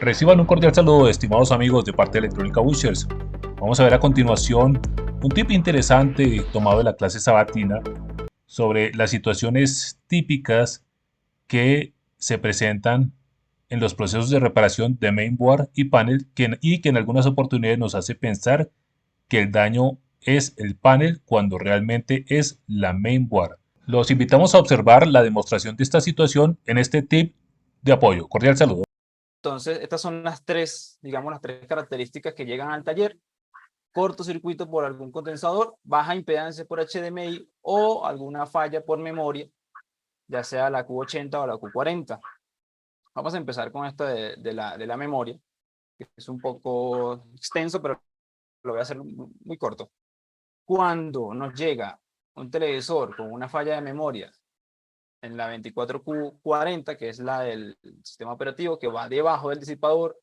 Reciban un cordial saludo, estimados amigos de parte de Electrónica Bushers. Vamos a ver a continuación un tip interesante tomado de la clase sabatina sobre las situaciones típicas que se presentan en los procesos de reparación de mainboard y panel y que en algunas oportunidades nos hace pensar que el daño es el panel cuando realmente es la mainboard. Los invitamos a observar la demostración de esta situación en este tip de apoyo. Cordial saludo. Entonces, estas son las tres, digamos, las tres características que llegan al taller: cortocircuito por algún condensador, baja impedancia por HDMI o alguna falla por memoria, ya sea la Q80 o la Q40. Vamos a empezar con esto de la memoria, que es un poco extenso, pero lo voy a hacer muy corto. Cuando nos llega un televisor con una falla de memoria en la 24Q40, que es la del sistema operativo, que va debajo del disipador,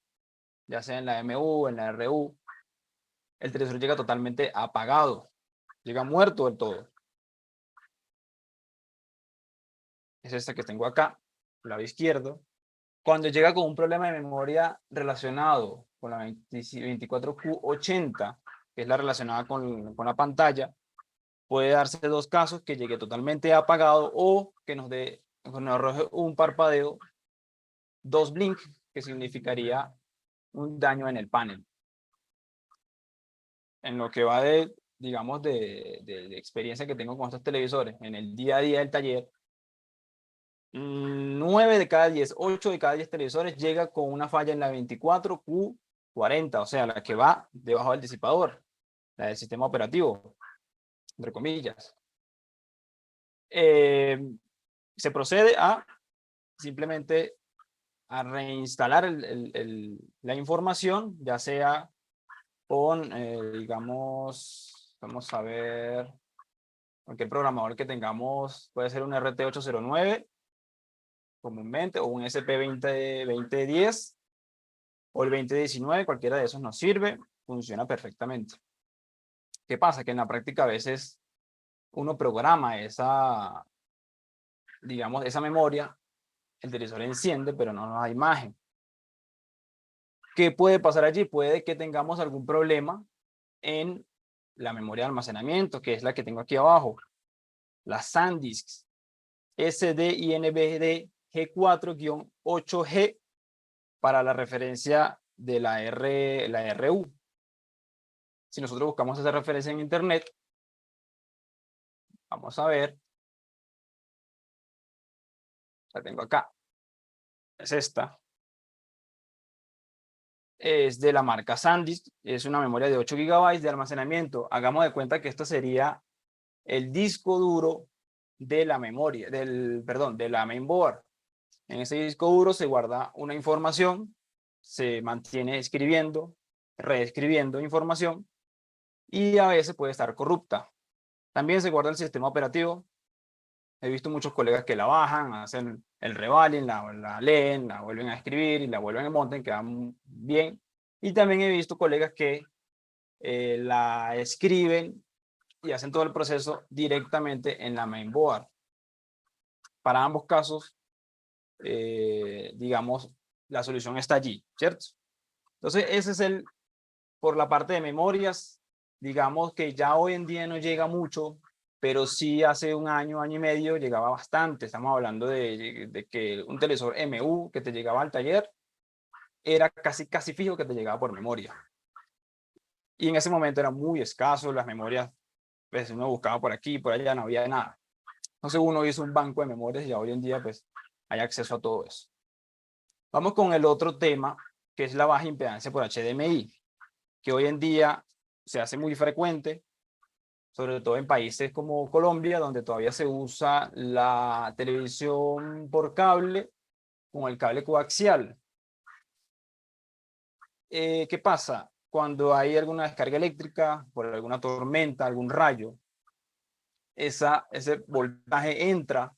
ya sea en la MU, en la RU, el televisor llega totalmente apagado, llega muerto del todo. Es esta que tengo acá, lado izquierdo. Cuando llega con un problema de memoria relacionado con la 24Q80, que es la relacionada con la pantalla, puede darse dos casos: que llegue totalmente apagado o que nos arroje un parpadeo, dos blinks, que significaría un daño en el panel. En lo que va digamos, de experiencia que tengo con estos televisores, en el día a día del taller, 9 de cada 10, 8 de cada 10 televisores llega con una falla en la 24Q40, o sea, la que va debajo del disipador, la del sistema operativo, entre comillas. Se procede a simplemente a reinstalar la información, ya sea con, digamos, vamos a ver, cualquier programador que tengamos, puede ser un RT809 comúnmente, o un SP2010 o el 2019, cualquiera de esos nos sirve, funciona perfectamente. ¿Qué pasa? Que en la práctica a veces uno programa digamos, esa memoria, el televisor enciende, pero no nos da imagen. ¿Qué puede pasar allí? Puede que tengamos algún problema en la memoria de almacenamiento, que es la que tengo aquí abajo, la SanDisk SDINBD G4-8G, para la referencia de la RU. Si nosotros buscamos esa referencia en internet, vamos a ver, la tengo acá, es esta, es de la marca SanDisk, es una memoria de 8 GB de almacenamiento. Hagamos de cuenta que esto sería el disco duro de la memoria, perdón, de la mainboard. En ese disco duro se guarda una información, se mantiene escribiendo, reescribiendo información, y a veces puede estar corrupta. También se guarda el sistema operativo. He visto muchos colegas que la bajan, hacen el revalin, la leen, la vuelven a escribir y la vuelven a montar, quedan bien. Y también he visto colegas que la escriben y hacen todo el proceso directamente en la mainboard. Para ambos casos, digamos, la solución está allí, ¿cierto? Entonces, ese es por la parte de memorias. Digamos que ya hoy en día no llega mucho, pero sí hace un año, año y medio llegaba bastante. Estamos hablando de que un televisor MU que te llegaba al taller era casi fijo que te llegaba por memoria. Y en ese momento era muy escaso las memorias, pues uno buscaba por aquí, por allá, no había nada. Entonces uno hizo un banco de memorias y hoy en día pues hay acceso a todo eso. Vamos con el otro tema, que es la baja impedancia por HDMI, que hoy en día se hace muy frecuente, sobre todo en países como Colombia, donde todavía se usa la televisión por cable con el cable coaxial. ¿Qué pasa? Cuando hay alguna descarga eléctrica, por alguna tormenta, algún rayo, ese voltaje entra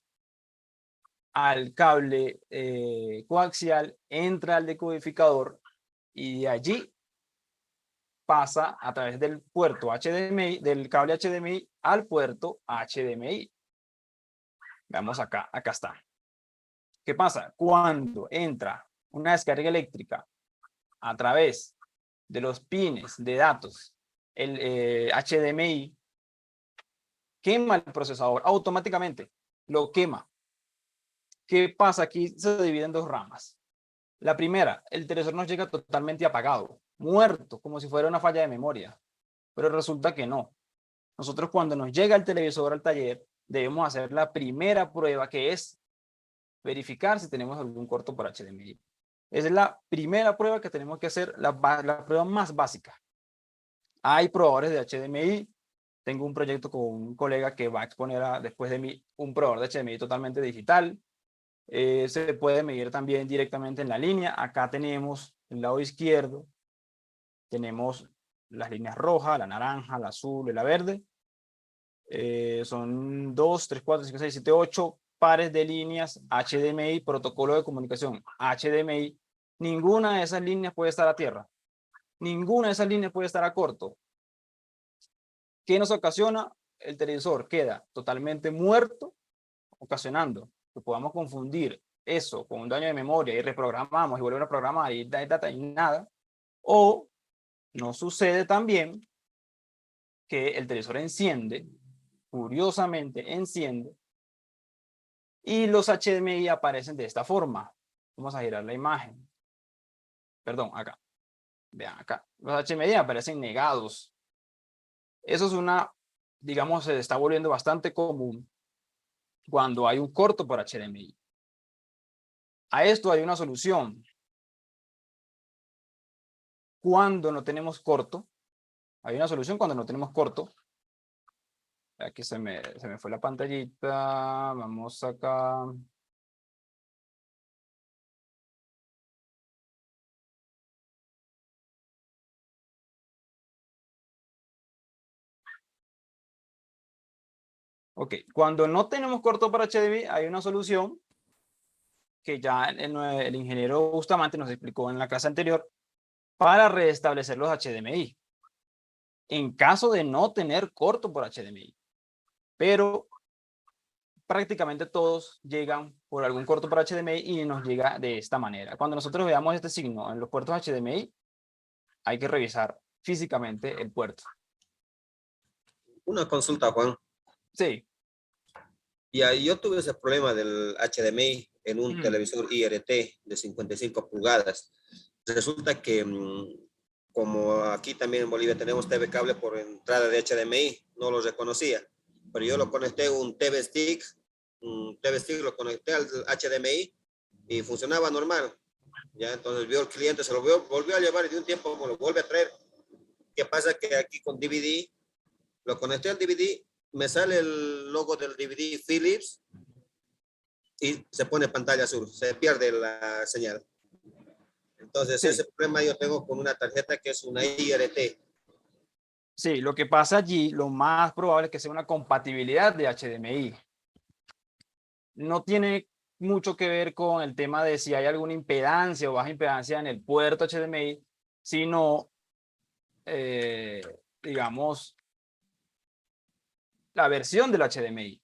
al cable coaxial, entra al decodificador y de allí pasa a través del puerto HDMI, del cable HDMI al puerto HDMI. Veamos acá está. ¿Qué pasa? Cuando entra una descarga eléctrica a través de los pines de datos, el HDMI, quema el procesador automáticamente, lo quema. ¿Qué pasa? Aquí se divide en dos ramas. La primera, el televisor nos llega totalmente apagado, muerto, como si fuera una falla de memoria, pero resulta que no. Nosotros cuando nos llega el televisor al taller, debemos hacer la primera prueba, que es verificar si tenemos algún corto por HDMI. Esa es la primera prueba que tenemos que hacer, la prueba más básica. Hay probadores de HDMI. Tengo un proyecto con un colega que va a exponer después de mí un probador de HDMI totalmente digital. Se puede medir también directamente en la línea. Acá tenemos el lado izquierdo, tenemos las líneas rojas, la naranja, la azul y la verde. Son 2, 3, 4, 5, 6, 7, 8 pares de líneas HDMI, protocolo de comunicación HDMI. Ninguna de esas líneas puede estar a tierra. Ninguna de esas líneas puede estar a corto. ¿Qué nos ocasiona? El televisor queda totalmente muerto, ocasionando que podamos confundir eso con un daño de memoria y reprogramamos y volvemos a programar y data y nada. O no sucede también que el televisor enciende, curiosamente enciende, y los HDMI aparecen de esta forma. Vamos a girar la imagen. Perdón, acá. Vean acá. Los HDMI aparecen negados. Eso es digamos, se está volviendo bastante común cuando hay un corto por HDMI. A esto hay una solución. Cuando no tenemos corto, hay una solución cuando no tenemos corto. Aquí se me fue la pantallita. Vamos acá. Ok, cuando no tenemos corto para HDMI, hay una solución que ya el ingeniero Bustamante nos explicó en la clase anterior para restablecer los HDMI. En caso de no tener corto por HDMI. Pero prácticamente todos llegan por algún corto por HDMI y nos llega de esta manera. Cuando nosotros veamos este signo en los puertos HDMI, hay que revisar físicamente el puerto. Una consulta, Juan. Sí. Y ahí yo tuve ese problema del HDMI en un televisor IRT de 55 pulgadas. Resulta que, como aquí también en Bolivia tenemos TV cable por entrada de HDMI, no lo reconocía. Pero yo lo conecté un TV Stick lo conecté al HDMI y funcionaba normal. Ya, entonces vio el cliente, se lo volvió a llevar y de un tiempo me lo vuelve a traer. ¿Qué pasa? Que aquí con DVD, lo conecté al DVD, me sale el logo del DVD Philips y se pone pantalla azul, se pierde la señal. Entonces, sí, ese problema yo tengo con una tarjeta que es una IRT. Sí, lo que pasa allí, lo más probable es que sea una compatibilidad de HDMI. No tiene mucho que ver con el tema de si hay alguna impedancia o baja impedancia en el puerto HDMI, sino, digamos, la versión del HDMI.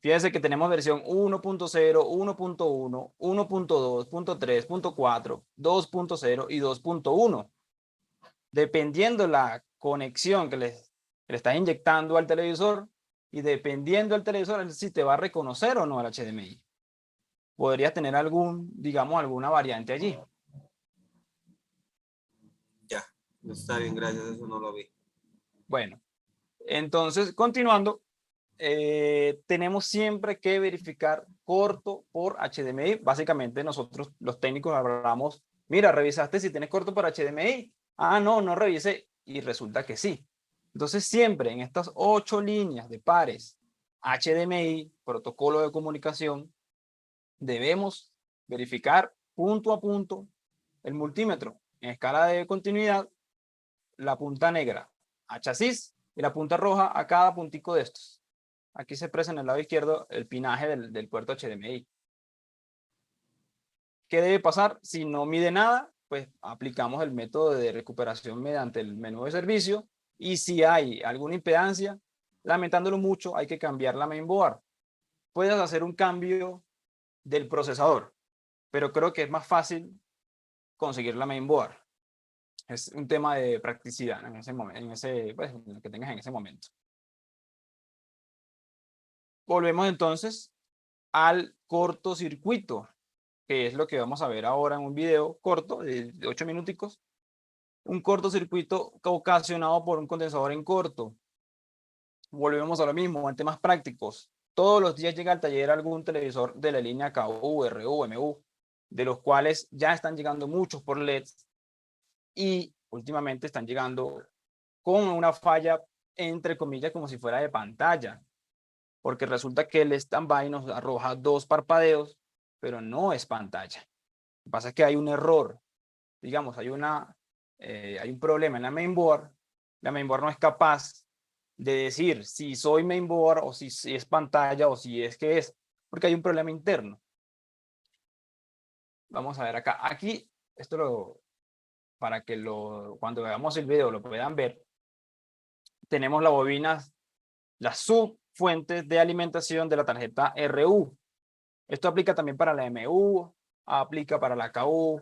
Fíjense que tenemos versión 1.0, 1.1, 1.2, 1.3, 1.4, 2.0 y 2.1. Dependiendo la conexión que le estás inyectando al televisor y dependiendo del televisor si te va a reconocer o no el HDMI. Podrías tener digamos, alguna variante allí. Ya, está bien, gracias, eso no lo vi. Bueno, entonces, continuando, tenemos siempre que verificar corto por HDMI. Básicamente nosotros los técnicos hablamos, mira, ¿revisaste si tienes corto por HDMI? Ah, no revisé. Y resulta que sí. Entonces siempre en estas 8 líneas de pares HDMI, protocolo de comunicación, debemos verificar punto a punto el multímetro en escala de continuidad, la punta negra a chasis y la punta roja a cada puntico de estos. Aquí se expresa en el lado izquierdo el pinaje del puerto HDMI. ¿Qué debe pasar? Si no mide nada, pues aplicamos el método de recuperación mediante el menú de servicio, y si hay alguna impedancia, lamentándolo mucho, hay que cambiar la mainboard. Puedes hacer un cambio del procesador, pero creo que es más fácil conseguir la mainboard. Es un tema de practicidad en ese momento, pues, lo que tengas en ese momento. Volvemos entonces al cortocircuito, que es lo que vamos a ver ahora en un video corto de 8 minuticos. Un cortocircuito ocasionado por un condensador en corto. Volvemos a lo mismo, en temas prácticos. Todos los días llega al taller algún televisor de la línea KU, RU, MU, de los cuales ya están llegando muchos por LEDs y últimamente están llegando con una falla, entre comillas, como si fuera de pantalla, porque resulta que el standby nos arroja 2 parpadeos, pero no es pantalla. Lo que pasa es que hay un error, digamos, hay un problema en la mainboard. La mainboard no es capaz de decir si soy mainboard o si es pantalla o si es que es, porque hay un problema interno. Vamos a ver acá. Aquí, para que cuando veamos el video lo puedan ver, tenemos las bobinas, las subfuentes de alimentación de la tarjeta RU. Esto aplica también para la MU, aplica para la KU,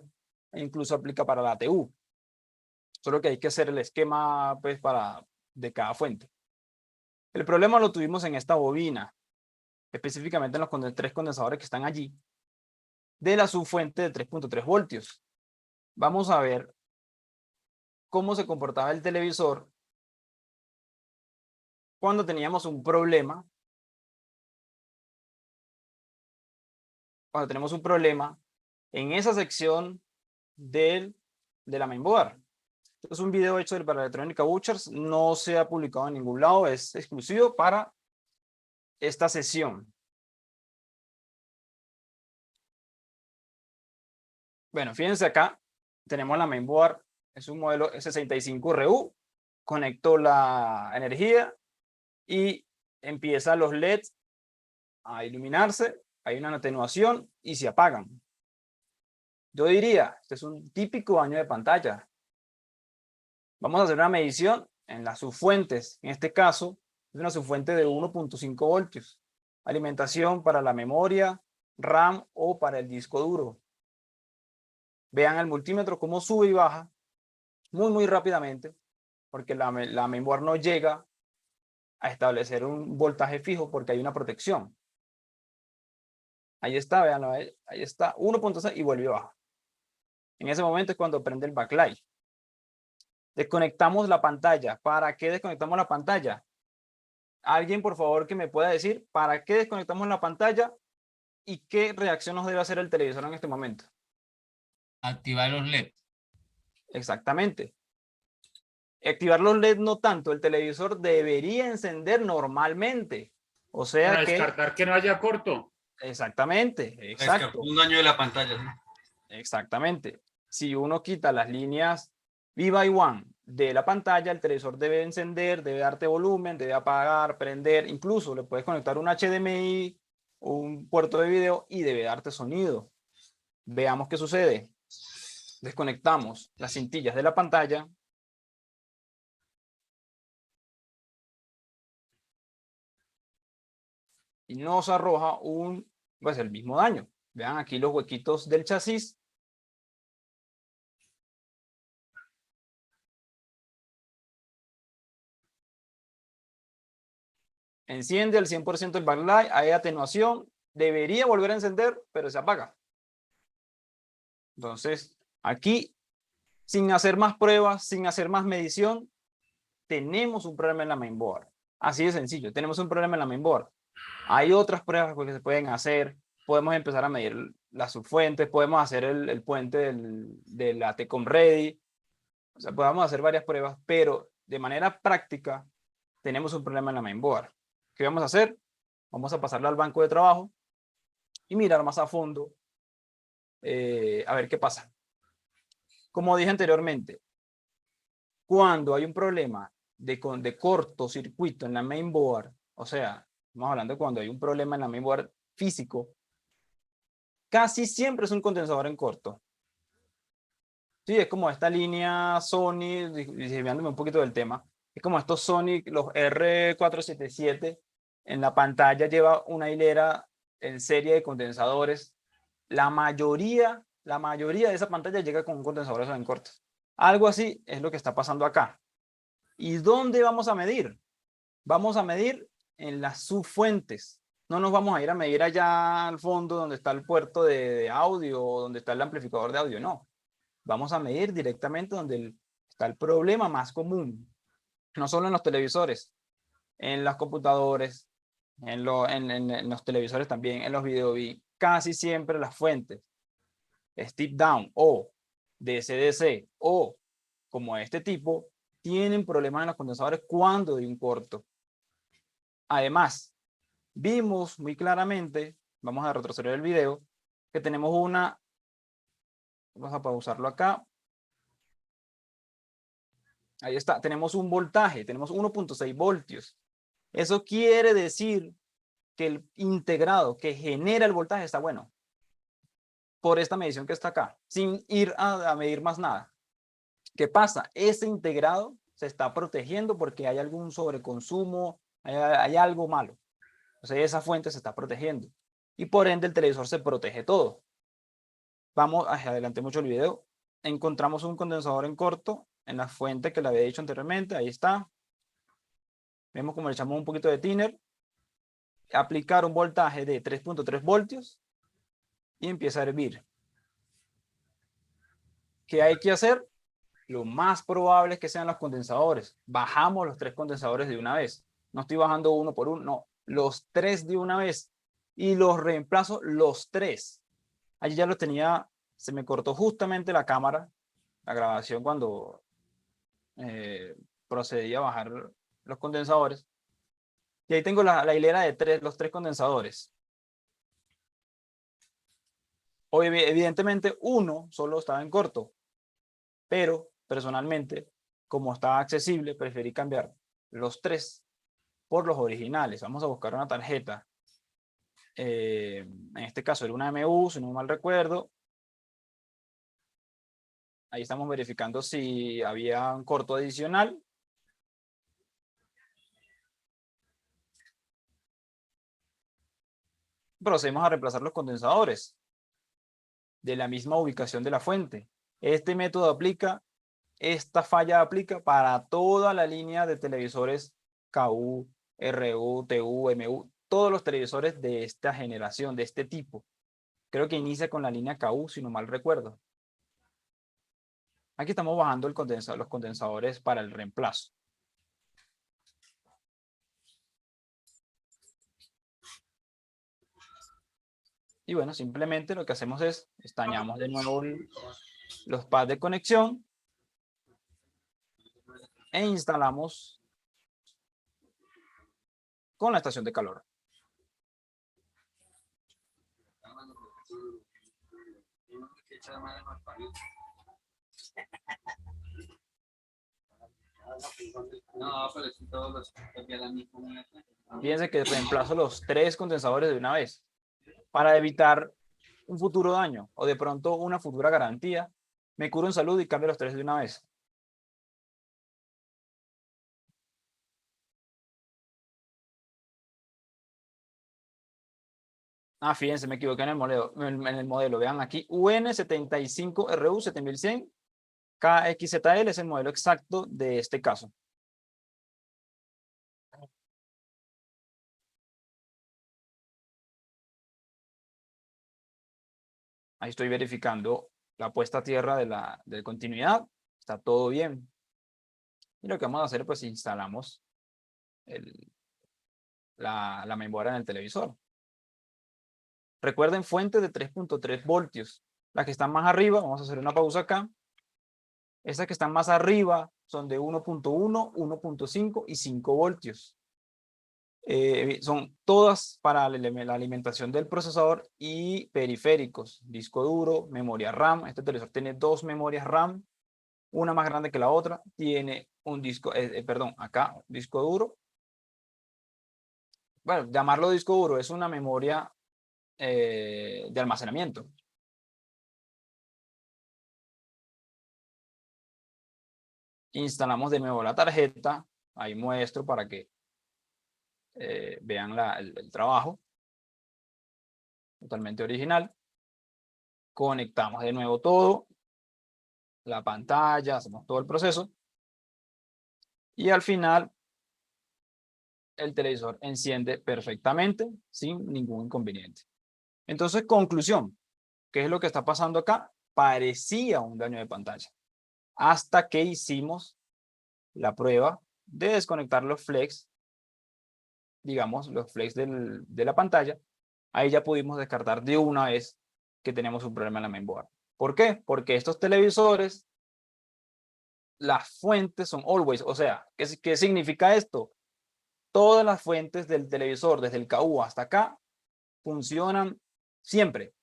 e incluso aplica para la TU. Solo que hay que hacer el esquema pues, de cada fuente. El problema lo tuvimos en esta bobina, específicamente en los 3 condensadores que están allí, de la subfuente de 3.3 voltios. Vamos a ver cómo se comportaba el televisor cuando teníamos un problema. Cuando tenemos un problema en esa sección de la mainboard. Es un video hecho para Electrónica Butchers, no se ha publicado en ningún lado, es exclusivo para esta sesión. Bueno, fíjense acá, tenemos la mainboard, es un modelo S65RU, conecto la energía y empiezan los LEDs a iluminarse, hay una atenuación y se apagan. Yo diría, este es un típico daño de pantalla. Vamos a hacer una medición en las subfuentes. En este caso, es una subfuente de 1.5 voltios. Alimentación para la memoria, RAM o para el disco duro. Vean el multímetro cómo sube y baja muy rápidamente, porque la mainboard no llega a establecer un voltaje fijo porque hay una protección. Ahí está, veanlo, ahí está, 1.6 y vuelve abajo. En ese momento es cuando prende el backlight. Desconectamos la pantalla. ¿Para qué desconectamos la pantalla? Alguien, por favor, que me pueda decir para qué desconectamos la pantalla y qué reacción nos debe hacer el televisor en este momento. Activar los LED. Exactamente. Activar los LED no tanto. El televisor debería encender normalmente. O sea Para que... descartar que no haya corto. Exactamente. Exacto. Un daño de la pantalla. Exactamente. Si uno quita las líneas V/1 de la pantalla, el televisor debe encender, debe darte volumen, debe apagar, prender, incluso le puedes conectar un HDMI, un puerto de video y debe darte sonido. Veamos qué sucede. Desconectamos las cintillas de la pantalla. Y nos arroja pues el mismo daño. Vean aquí los huequitos del chasis. Enciende al 100% el backlight, hay atenuación, debería volver a encender, pero se apaga. Entonces, aquí, sin hacer más pruebas, sin hacer más medición, tenemos un problema en la mainboard. Así de sencillo, tenemos un problema en la mainboard. Hay otras pruebas que se pueden hacer, podemos empezar a medir las subfuentes, podemos hacer el puente de la Tecom Ready, o sea, podemos hacer varias pruebas, pero de manera práctica tenemos un problema en la mainboard. ¿Qué vamos a hacer? Vamos a pasarla al banco de trabajo y mirar más a fondo a ver qué pasa. Como dije anteriormente, cuando hay un problema de cortocircuito en la mainboard, o sea, estamos hablando de cuando hay un problema en la mainboard físico, casi siempre es un condensador en corto. Sí, es como esta línea Sony, desviándome un poquito del tema, es como estos Sony, los R477, en la pantalla lleva una hilera en serie de condensadores. La mayoría de esa pantalla llega con condensadores en corto. Algo así es lo que está pasando acá. ¿Y dónde vamos a medir? Vamos a medir en las subfuentes. No nos vamos a ir a medir allá al fondo donde está el puerto de audio o donde está el amplificador de audio, no. Vamos a medir directamente donde está el problema más común. No solo en los televisores, en los computadores, en los televisores también, en los videobeams, casi siempre las fuentes, step down o DC-DC o como este tipo, tienen problemas en los condensadores cuando hay un corto. Además, vimos muy claramente, vamos a retroceder el video, que tenemos vamos a pausarlo acá. Ahí está, tenemos un voltaje, tenemos 1.6 voltios. Eso quiere decir que el integrado que genera el voltaje está bueno. Por esta medición que está acá, sin ir a medir más nada. ¿Qué pasa? Ese integrado se está protegiendo porque hay algún sobreconsumo, hay algo malo. O sea, esa fuente se está protegiendo. Y por ende el televisor se protege todo. Vamos, adelante mucho el video. Encontramos un condensador en corto en la fuente que le había dicho anteriormente. Ahí está. Vemos como le echamos un poquito de thinner. Aplicar un voltaje de 3.3 voltios. Y empieza a hervir. ¿Qué hay que hacer? Lo más probable es que sean los condensadores. Bajamos los 3 condensadores de una vez. No estoy bajando uno por uno, no. Los 3 de una vez. Y los reemplazo los 3. Allí ya los tenía, se me cortó justamente la cámara, la grabación cuando procedí a bajar los condensadores. Y ahí tengo la hilera de los 3 condensadores. Hoy, evidentemente, uno solo estaba en corto. Pero, personalmente, como estaba accesible, preferí cambiar los 3 por los originales. Vamos a buscar una tarjeta. En este caso era una MU, si no mal recuerdo. Ahí estamos verificando si había un corto adicional. Procedemos a reemplazar los condensadores de la misma ubicación de la fuente. Este método aplica, esta falla aplica para toda la línea de televisores KU, RU, TU, MU, todos los televisores de esta generación, de este tipo. Creo que inicia con la línea KU, si no mal recuerdo. Aquí estamos bajando los condensadores para el reemplazo. Y bueno, simplemente lo que hacemos es estañamos de nuevo los pads de conexión e instalamos con la estación de calor. Fíjense que reemplazo los 3 condensadores de una vez para evitar un futuro daño o de pronto una futura garantía. Me curo en salud y cambio los 3 de una vez. Ah, fíjense, me equivoqué en el modelo. Vean aquí, UN75RU 7100 KXZL es el modelo exacto de este caso. Ahí estoy verificando la puesta a tierra de continuidad. Está todo bien. Y lo que vamos a hacer, pues instalamos la memoria en el televisor. Recuerden, fuente de 3.3 voltios. Las que están más arriba, vamos a hacer una pausa acá. Estas que están más arriba son de 1.1, 1.5 y 5 voltios. Son todas para la alimentación del procesador y periféricos, disco duro, memoria RAM. Este televisor tiene 2 memorias RAM, una más grande que la otra. Tiene un disco, acá, disco duro. Bueno, llamarlo disco duro es una memoria de almacenamiento. Instalamos de nuevo la tarjeta. Ahí muestro para que vean el trabajo. Totalmente original. Conectamos de nuevo todo. la pantalla, hacemos todo el proceso y al final el televisor enciende perfectamente sin ningún inconveniente. Entonces, conclusión, ¿qué es lo que está pasando acá? Parecía un daño de pantalla hasta que hicimos la prueba de desconectar los flex, digamos, los flex de la pantalla. Ahí ya pudimos descartar de una vez que tenemos un problema en la mainboard. ¿Por qué? Porque estos televisores, las fuentes son always, o sea, ¿qué significa esto? Todas las fuentes del televisor, desde el KU hasta acá, funcionan siempre.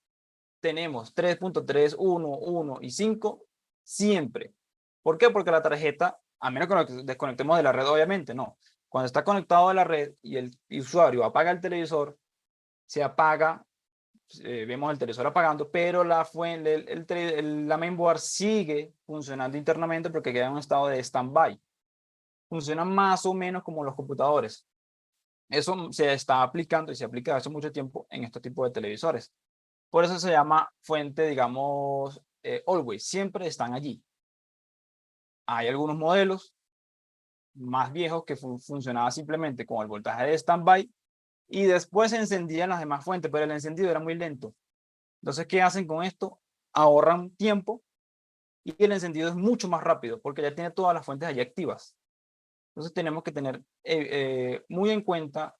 Tenemos 3.3, 1, 1 y 5 siempre. ¿Por qué? Porque la tarjeta, a menos que nos desconectemos de la red, obviamente, no. Cuando está conectado a la red y el usuario apaga el televisor, se apaga, vemos el televisor apagando, pero la mainboard sigue funcionando internamente porque queda en un estado de stand-by. Funciona más o menos como los computadores. Eso se está aplicando y se aplica hace mucho tiempo en este tipo de televisores. Por eso se llama fuente, digamos, always, siempre están allí. Hay algunos modelos más viejos que funcionaban simplemente con el voltaje de standby y después se encendían las demás fuentes, pero el encendido era muy lento. Entonces, ¿qué hacen con esto? Ahorran tiempo y el encendido es mucho más rápido porque ya tiene todas las fuentes allí activas. Entonces, tenemos que tener muy en cuenta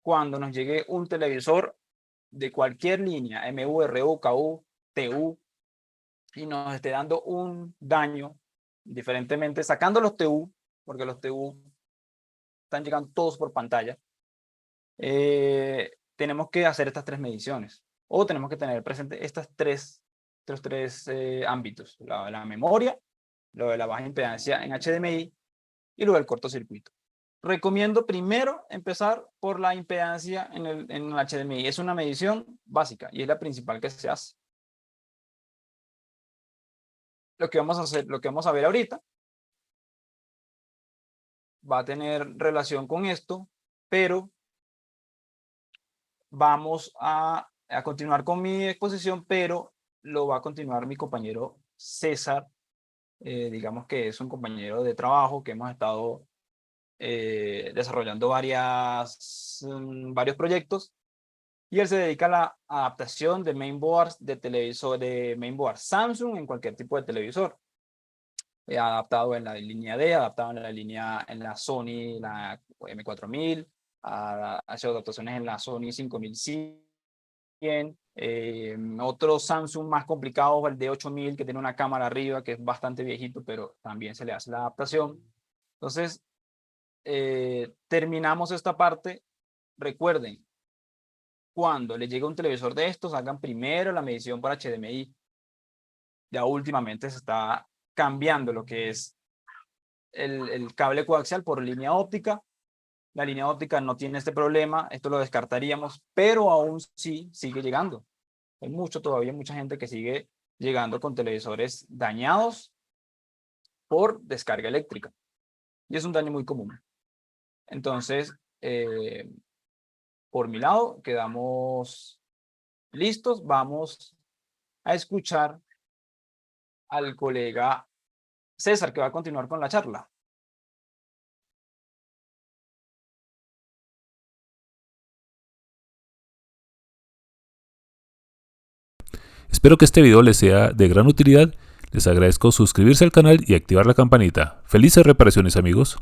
cuando nos llegue un televisor de cualquier línea, MU, RU, KU, TU, y nos esté dando un daño, diferentemente, sacando los TU, porque los TU están llegando todos por pantalla, tenemos que hacer estas tres mediciones, o tenemos que tener presente estos tres ámbitos, la memoria, lo de la baja impedancia en HDMI, y lo del cortocircuito. Recomiendo primero empezar por la impedancia en el HDMI. Es una medición básica y es la principal que se hace. Lo que vamos a hacer, lo que vamos a ver ahorita, va a tener relación con esto, pero vamos a continuar con mi exposición, pero lo va a continuar mi compañero César. Digamos que es un compañero de trabajo que hemos estado desarrollando varios proyectos y él se dedica a la adaptación de mainboards de televisor, de mainboard Samsung en cualquier tipo de televisor, adaptado en la línea D, adaptado en la Sony, la M4000, ha hecho adaptaciones en la Sony 5100, otro Samsung más complicado, el D8000, que tiene una cámara arriba, que es bastante viejito, pero también se le hace la adaptación. Entonces, terminamos esta parte. Recuerden, cuando les llegue un televisor de estos, hagan primero la medición por HDMI. Ya últimamente se está cambiando lo que es el cable coaxial por línea óptica. La línea óptica no tiene este problema, esto lo descartaríamos, pero aún sí sigue llegando. Hay todavía mucha gente que sigue llegando con televisores dañados por descarga eléctrica. Y es un daño muy común. Entonces, por mi lado, quedamos listos. Vamos a escuchar al colega César, que va a continuar con la charla. Espero que este video les sea de gran utilidad. Les agradezco suscribirse al canal y activar la campanita. Felices reparaciones, amigos.